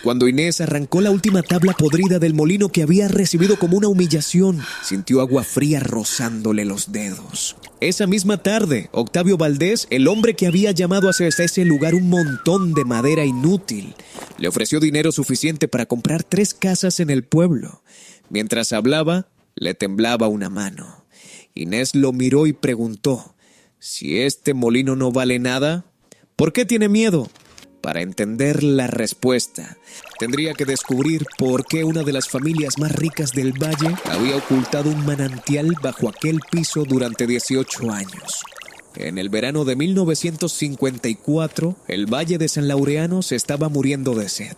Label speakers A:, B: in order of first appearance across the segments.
A: Cuando Inés arrancó la última tabla podrida del molino que había recibido como una humillación, sintió agua fría rozándole los dedos. Esa misma tarde, Octavio Valdés, el hombre que había llamado hacia ese lugar un montón de madera inútil, le ofreció dinero suficiente para comprar 3 casas en el pueblo. Mientras hablaba, le temblaba una mano. Inés lo miró y preguntó: «¿Si este molino no vale nada? ¿Por qué tiene miedo?». Para entender la respuesta, tendría que descubrir por qué una de las familias más ricas del valle había ocultado un manantial bajo aquel piso durante 18 años. En el verano de 1954, el valle de San Laureano se estaba muriendo de sed.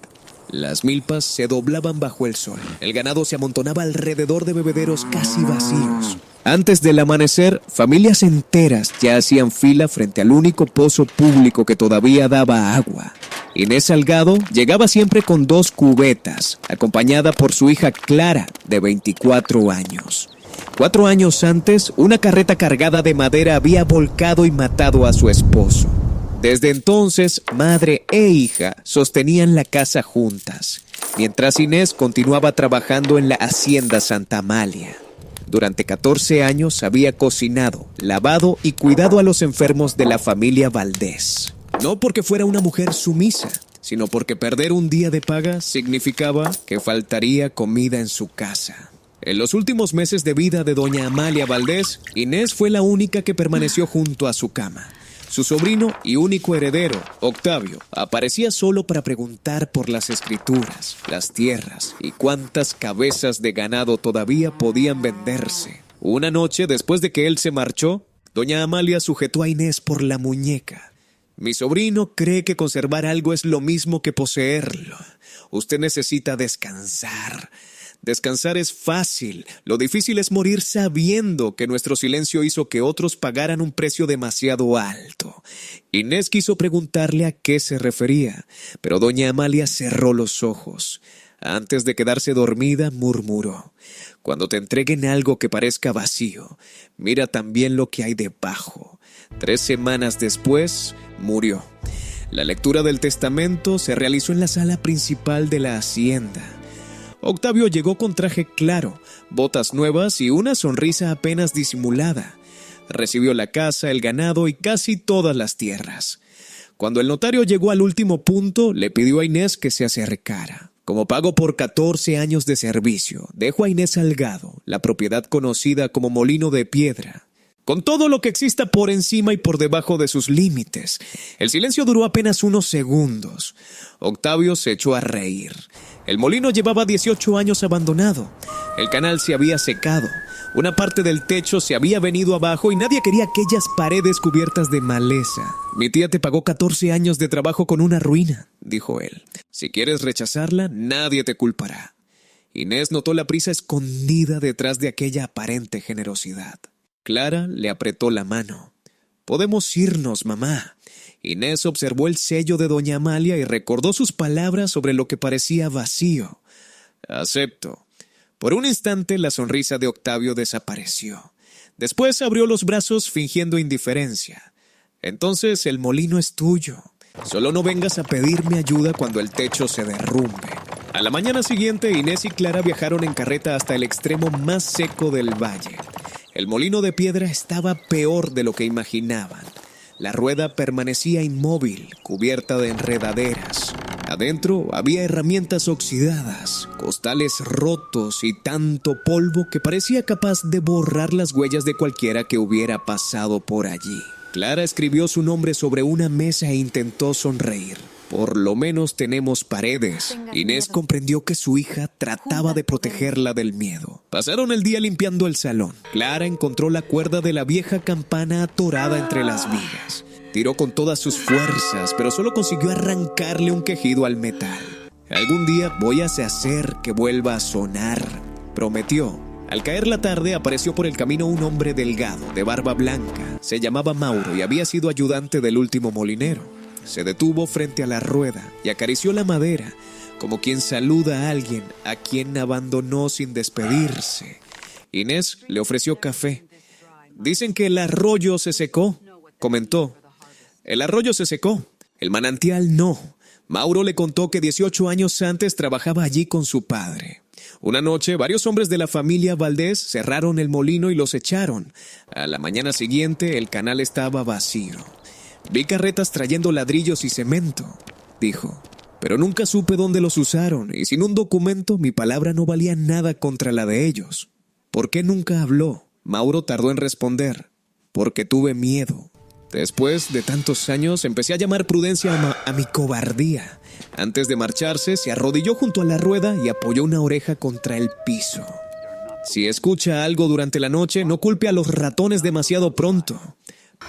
A: Las milpas se doblaban bajo el sol. El ganado se amontonaba alrededor de bebederos casi vacíos. Antes del amanecer, familias enteras ya hacían fila frente al único pozo público que todavía daba agua. Inés Salgado llegaba siempre con 2 cubetas, acompañada por su hija Clara, de 24 años. 4 años antes, una carreta cargada de madera había volcado y matado a su esposo. Desde entonces, madre e hija sostenían la casa juntas, mientras Inés continuaba trabajando en la hacienda Santa Amalia. Durante 14 años había cocinado, lavado y cuidado a los enfermos de la familia Valdés. No porque fuera una mujer sumisa, sino porque perder un día de paga significaba que faltaría comida en su casa. En los últimos meses de vida de doña Amalia Valdés, Inés fue la única que permaneció junto a su cama. Su sobrino y único heredero, Octavio, aparecía solo para preguntar por las escrituras, las tierras y cuántas cabezas de ganado todavía podían venderse. Una noche, después de que él se marchó, doña Amalia sujetó a Inés por la muñeca. «Mi sobrino cree que conservar algo es lo mismo que poseerlo. Usted necesita descansar. Descansar es fácil, lo difícil es morir sabiendo que nuestro silencio hizo que otros pagaran un precio demasiado alto». Inés quiso preguntarle a qué se refería, pero doña Amalia cerró los ojos. Antes de quedarse dormida, murmuró: «Cuando te entreguen algo que parezca vacío, mira también lo que hay debajo». 3 semanas después, murió. La lectura del testamento se realizó en la sala principal de la hacienda. Octavio llegó con traje claro, botas nuevas y una sonrisa apenas disimulada. Recibió la casa, el ganado y casi todas las tierras. Cuando el notario llegó al último punto, le pidió a Inés que se acercara. Como pago por 14 años de servicio, dejó a Inés Salgado la propiedad conocida como Molino de Piedra, con todo lo que exista por encima y por debajo de sus límites. El silencio duró apenas unos segundos. Octavio se echó a reír. El molino llevaba 18 años abandonado. El canal se había secado. Una parte del techo se había venido abajo y nadie quería aquellas paredes cubiertas de maleza. «Mi tía te pagó 14 años de trabajo con una ruina», dijo él. «Si quieres rechazarla, nadie te culpará». Inés notó la prisa escondida detrás de aquella aparente generosidad. Clara le apretó la mano. «Podemos irnos, mamá». Inés observó el sello de doña Amalia y recordó sus palabras sobre lo que parecía vacío. «Acepto». Por un instante la sonrisa de Octavio desapareció. Después abrió los brazos fingiendo indiferencia. «Entonces el molino es tuyo. Solo no vengas a pedirme ayuda cuando el techo se derrumbe». A la mañana siguiente, Inés y Clara viajaron en carreta hasta el extremo más seco del valle. El molino de piedra estaba peor de lo que imaginaban. La rueda permanecía inmóvil, cubierta de enredaderas. Adentro había herramientas oxidadas, costales rotos y tanto polvo que parecía capaz de borrar las huellas de cualquiera que hubiera pasado por allí. Clara escribió su nombre sobre una mesa e intentó sonreír. «Por lo menos tenemos paredes». Inés comprendió que su hija trataba de protegerla del miedo. Pasaron el día limpiando el salón. Clara encontró la cuerda de la vieja campana atorada entre las vigas. Tiró con todas sus fuerzas, pero solo consiguió arrancarle un quejido al metal. «Algún día voy a hacer que vuelva a sonar», prometió. Al caer la tarde, apareció por el camino un hombre delgado, de barba blanca. Se llamaba Mauro y había sido ayudante del último molinero. Se detuvo frente a la rueda y acarició la madera, como quien saluda a alguien a quien abandonó sin despedirse. Inés le ofreció café. «Dicen que el arroyo se secó», comentó. «El arroyo se secó, el manantial no. Mauro le contó que 18 años antes trabajaba allí con su padre. Una noche, varios hombres de la familia Valdés cerraron el molino y los echaron. A la mañana siguiente, el canal estaba vacío. Vi carretas trayendo ladrillos y cemento, dijo, pero nunca supe dónde los usaron y sin un documento mi palabra no valía nada contra la de ellos. ¿Por qué nunca habló? Mauro tardó en responder. Porque tuve miedo. Después de tantos años, empecé a llamar prudencia a mi cobardía. Antes de marcharse, se arrodilló junto a la rueda y apoyó una oreja contra el piso. Si escucha algo durante la noche, no culpe a los ratones demasiado pronto.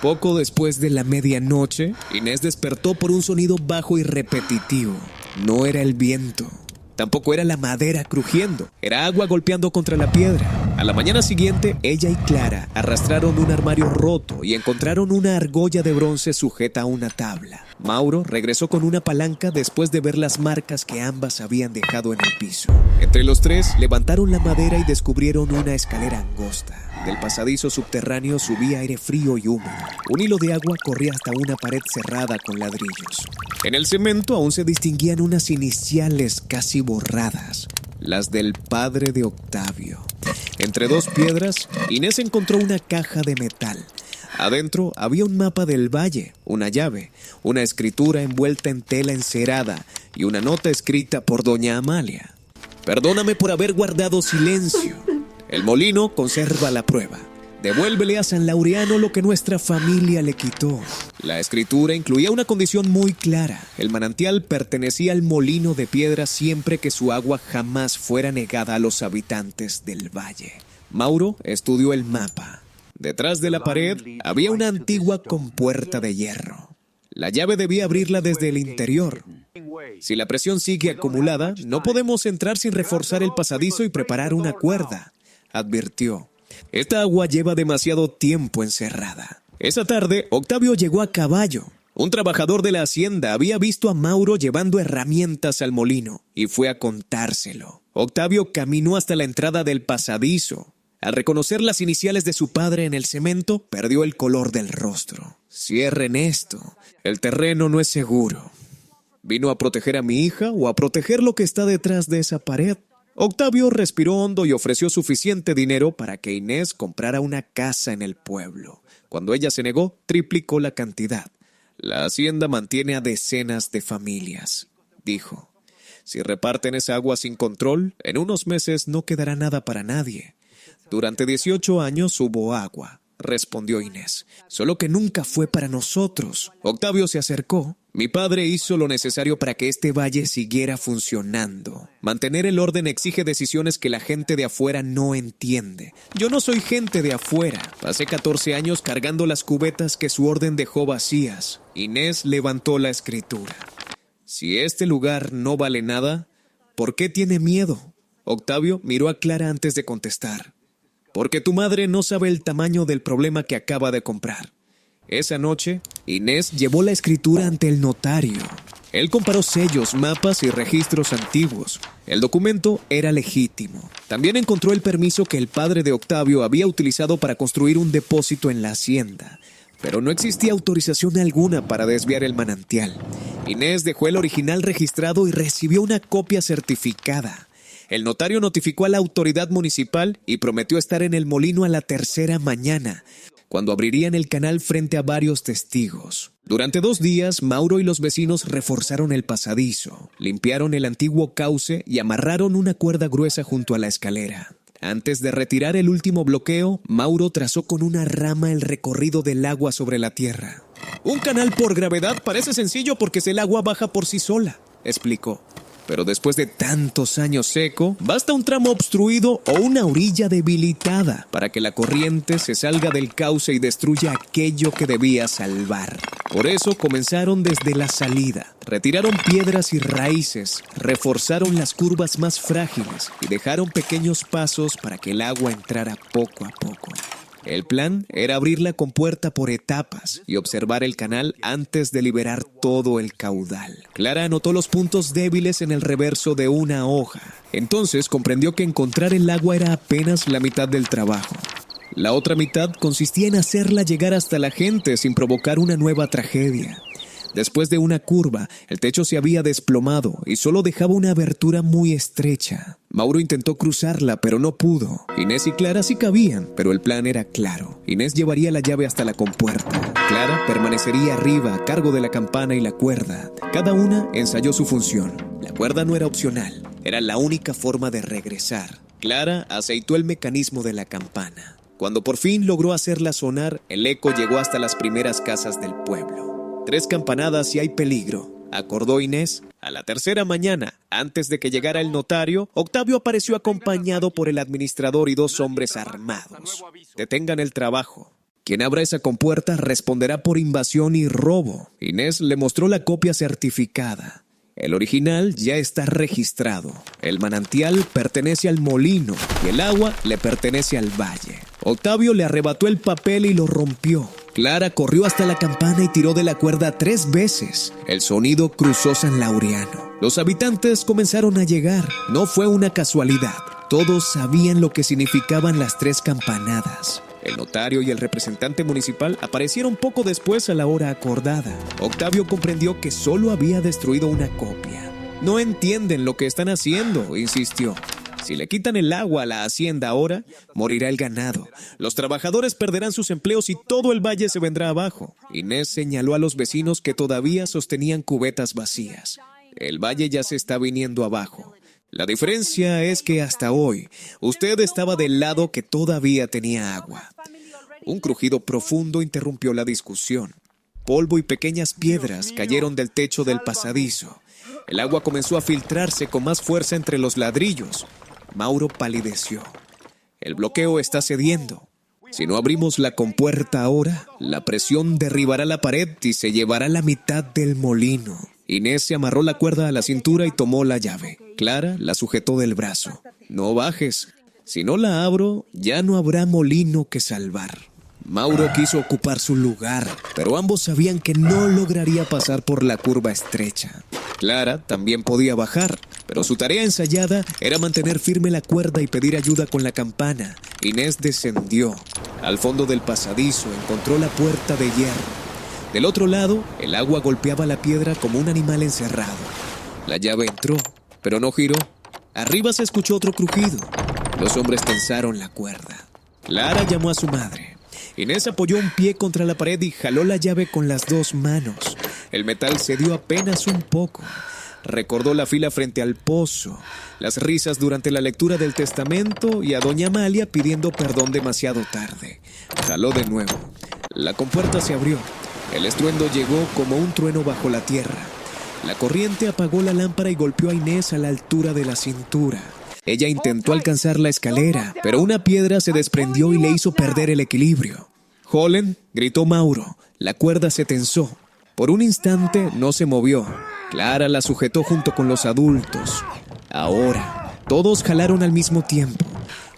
A: Poco después de la medianoche, Inés despertó por un sonido bajo y repetitivo. No era el viento. Tampoco era la madera crujiendo, era agua golpeando contra la piedra. A la mañana siguiente, ella y Clara arrastraron un armario roto y encontraron una argolla de bronce sujeta a una tabla. Mauro regresó con una palanca después de ver las marcas que ambas habían dejado en el piso. Entre los tres, levantaron la madera y descubrieron una escalera angosta. Del pasadizo subterráneo subía aire frío y húmedo. Un hilo de agua corría hasta una pared cerrada con ladrillos. En el cemento aún se distinguían unas iniciales casi borradas, las del padre de Octavio. Entre dos piedras, Inés encontró una caja de metal. Adentro había un mapa del valle, una llave, una escritura envuelta en tela encerada y una nota escrita por doña Amalia. Perdóname por haber guardado silencio. El molino conserva la prueba. Devuélvele a San Laureano lo que nuestra familia le quitó. La escritura incluía una condición muy clara. El manantial pertenecía al molino de piedra siempre que su agua jamás fuera negada a los habitantes del valle. Mauro estudió el mapa. Detrás de la pared había una antigua compuerta de hierro. La llave debía abrirla desde el interior. Si la presión sigue acumulada, no podemos entrar sin reforzar el pasadizo y preparar una cuerda, advirtió. Esta agua lleva demasiado tiempo encerrada. Esa tarde, Octavio llegó a caballo. Un trabajador de la hacienda había visto a Mauro llevando herramientas al molino y fue a contárselo. Octavio caminó hasta la entrada del pasadizo. Al reconocer las iniciales de su padre en el cemento, perdió el color del rostro. Cierren esto. El terreno no es seguro. ¿Vino a proteger a mi hija o a proteger lo que está detrás de esa pared? Octavio respiró hondo y ofreció suficiente dinero para que Inés comprara una casa en el pueblo. Cuando ella se negó, triplicó la cantidad. La hacienda mantiene a decenas de familias, dijo. Si reparten esa agua sin control, en unos meses no quedará nada para nadie. Durante 18 años hubo agua, respondió Inés. Solo que nunca fue para nosotros. Octavio se acercó. Mi padre hizo lo necesario para que este valle siguiera funcionando. Mantener el orden exige decisiones que la gente de afuera no entiende. Yo no soy gente de afuera. Pasé 14 años cargando las cubetas que su orden dejó vacías. Inés levantó la escritura. Si este lugar no vale nada, ¿por qué tiene miedo? Octavio miró a Clara antes de contestar. Porque tu madre no sabe el tamaño del problema que acaba de comprar. Esa noche, Inés llevó la escritura ante el notario. Él comparó sellos, mapas y registros antiguos. El documento era legítimo. También encontró el permiso que el padre de Octavio había utilizado para construir un depósito en la hacienda. Pero no existía autorización alguna para desviar el manantial. Inés dejó el original registrado y recibió una copia certificada. El notario notificó a la autoridad municipal y prometió estar en el molino a la tercera mañana, cuando abrirían el canal frente a varios testigos. Durante 2 días, Mauro y los vecinos reforzaron el pasadizo, limpiaron el antiguo cauce y amarraron una cuerda gruesa junto a la escalera. Antes de retirar el último bloqueo, Mauro trazó con una rama el recorrido del agua sobre la tierra. Un canal por gravedad parece sencillo porque el agua baja por sí sola, explicó. Pero después de tantos años seco, basta un tramo obstruido o una orilla debilitada para que la corriente se salga del cauce y destruya aquello que debía salvar. Por eso comenzaron desde la salida. Retiraron piedras y raíces, reforzaron las curvas más frágiles y dejaron pequeños pasos para que el agua entrara poco a poco. El plan era abrir la compuerta por etapas y observar el canal antes de liberar todo el caudal. Clara anotó los puntos débiles en el reverso de una hoja. Entonces comprendió que encontrar el agua era apenas la mitad del trabajo. La otra mitad consistía en hacerla llegar hasta la gente sin provocar una nueva tragedia. Después de una curva, el techo se había desplomado y solo dejaba una abertura muy estrecha. Mauro intentó cruzarla, pero no pudo. Inés y Clara sí cabían, pero el plan era claro. Inés llevaría la llave hasta la compuerta. Clara permanecería arriba a cargo de la campana y la cuerda. Cada una ensayó su función. La cuerda no era opcional, era la única forma de regresar. Clara aceitó el mecanismo de la campana. Cuando por fin logró hacerla sonar, el eco llegó hasta las primeras casas del pueblo. 3 campanadas y hay peligro, acordó Inés. A la tercera mañana, antes de que llegara el notario, Octavio apareció acompañado por el administrador y 2 hombres armados. Detengan el trabajo. Quien abra esa compuerta responderá por invasión y robo. Inés le mostró la copia certificada. El original ya está registrado. El manantial pertenece al molino y el agua le pertenece al valle. Octavio le arrebató el papel y lo rompió. Clara corrió hasta la campana y tiró de la cuerda 3 veces. El sonido cruzó San Laureano. Los habitantes comenzaron a llegar. No fue una casualidad. Todos sabían lo que significaban las 3 campanadas. El notario y el representante municipal aparecieron poco después a la hora acordada. Octavio comprendió que solo había destruido una copia. No entienden lo que están haciendo, insistió. Si le quitan el agua a la hacienda ahora, morirá el ganado. Los trabajadores perderán sus empleos y todo el valle se vendrá abajo. Inés señaló a los vecinos que todavía sostenían cubetas vacías. El valle ya se está viniendo abajo. La diferencia es que hasta hoy, usted estaba del lado que todavía tenía agua. Un crujido profundo interrumpió la discusión. Polvo y pequeñas piedras cayeron del techo del pasadizo. El agua comenzó a filtrarse con más fuerza entre los ladrillos. Mauro palideció. El bloqueo está cediendo. Si no abrimos la compuerta ahora, la presión derribará la pared y se llevará la mitad del molino. Inés se amarró la cuerda a la cintura y tomó la llave. Clara la sujetó del brazo. No bajes. Si no la abro, ya no habrá molino que salvar. Mauro quiso ocupar su lugar, pero ambos sabían que no lograría pasar por la curva estrecha. Clara también podía bajar, pero su tarea ensayada era mantener firme la cuerda y pedir ayuda con la campana. Inés descendió. Al fondo del pasadizo encontró la puerta de hierro. Del otro lado, el agua golpeaba la piedra como un animal encerrado. La llave entró, pero no giró. Arriba se escuchó otro crujido. Los hombres tensaron la cuerda. Clara llamó a su madre. Inés apoyó un pie contra la pared y jaló la llave con las 2 manos. El metal cedió apenas un poco. Recordó la fila frente al pozo, las risas durante la lectura del testamento y a doña Amalia pidiendo perdón demasiado tarde. Jaló de nuevo. La compuerta se abrió. El estruendo llegó como un trueno bajo la tierra. La corriente apagó la lámpara y golpeó a Inés a la altura de la cintura. Ella intentó alcanzar la escalera, pero una piedra se desprendió y le hizo perder el equilibrio. «¡Hollen!», gritó Mauro. La cuerda se tensó. Por un instante no se movió. Clara la sujetó junto con los adultos. Ahora, todos jalaron al mismo tiempo.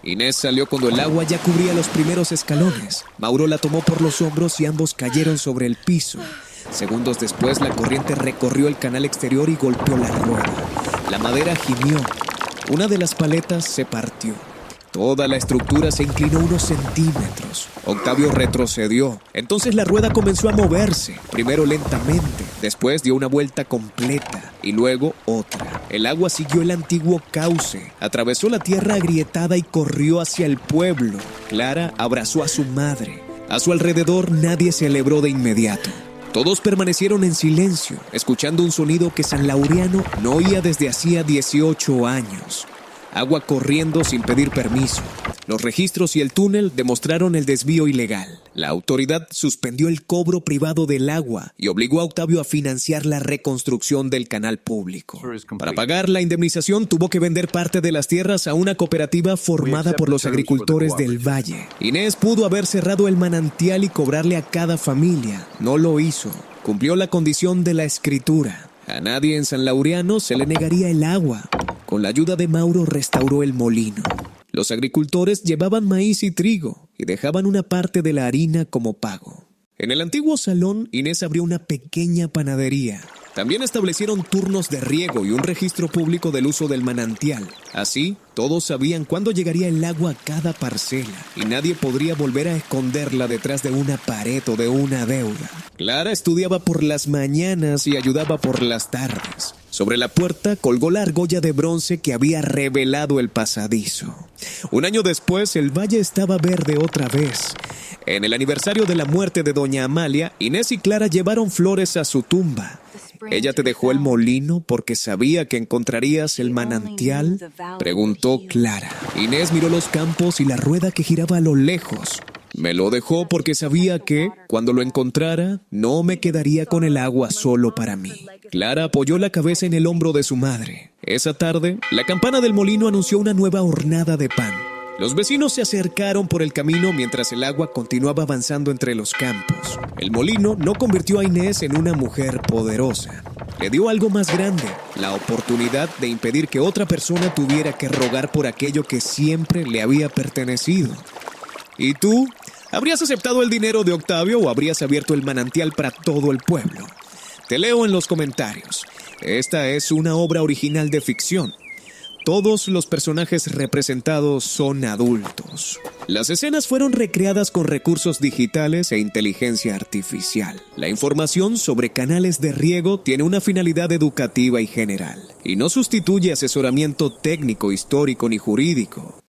A: Inés salió cuando el agua ya cubría los primeros escalones. Mauro la tomó por los hombros y ambos cayeron sobre el piso. Segundos después, la corriente recorrió el canal exterior y golpeó la rueda. La madera gimió. Una de las paletas se partió. Toda la estructura se inclinó unos centímetros. Octavio retrocedió. Entonces la rueda comenzó a moverse, primero lentamente, después dio una vuelta completa y luego otra. El agua siguió el antiguo cauce, atravesó la tierra agrietada y corrió hacia el pueblo. Clara abrazó a su madre. A su alrededor nadie celebró de inmediato. Todos permanecieron en silencio, escuchando un sonido que San Laureano no oía desde hacía 18 años. Agua corriendo sin pedir permiso. Los registros y el túnel demostraron el desvío ilegal. La autoridad suspendió el cobro privado del agua y obligó a Octavio a financiar la reconstrucción del canal público. Para pagar la indemnización tuvo que vender parte de las tierras a una cooperativa formada por los agricultores del valle. Inés pudo haber cerrado el manantial y cobrarle a cada familia. No lo hizo. Cumplió la condición de la escritura. A nadie en San Laureano se le negaría el agua. Con la ayuda de Mauro restauró el molino. Los agricultores llevaban maíz y trigo y dejaban una parte de la harina como pago. En el antiguo salón, Inés abrió una pequeña panadería. También establecieron turnos de riego y un registro público del uso del manantial. Así, todos sabían cuándo llegaría el agua a cada parcela y nadie podría volver a esconderla detrás de una pared o de una deuda. Clara estudiaba por las mañanas y ayudaba por las tardes. Sobre la puerta colgó la argolla de bronce que había revelado el pasadizo. Un año después, el valle estaba verde otra vez. En el aniversario de la muerte de doña Amalia, Inés y Clara llevaron flores a su tumba. ¿Ella te dejó el molino porque sabía que encontrarías el manantial?, preguntó Clara. Inés miró los campos y la rueda que giraba a lo lejos. Me lo dejó porque sabía que, cuando lo encontrara, no me quedaría con el agua solo para mí. Clara apoyó la cabeza en el hombro de su madre. Esa tarde, la campana del molino anunció una nueva hornada de pan. Los vecinos se acercaron por el camino mientras el agua continuaba avanzando entre los campos. El molino no convirtió a Inés en una mujer poderosa. Le dio algo más grande, la oportunidad de impedir que otra persona tuviera que rogar por aquello que siempre le había pertenecido. ¿Y tú? ¿Habrías aceptado el dinero de Octavio o habrías abierto el manantial para todo el pueblo? Te leo en los comentarios. Esta es una obra original de ficción. Todos los personajes representados son adultos. Las escenas fueron recreadas con recursos digitales e inteligencia artificial. La información sobre canales de riego tiene una finalidad educativa y general, y no sustituye asesoramiento técnico, histórico ni jurídico.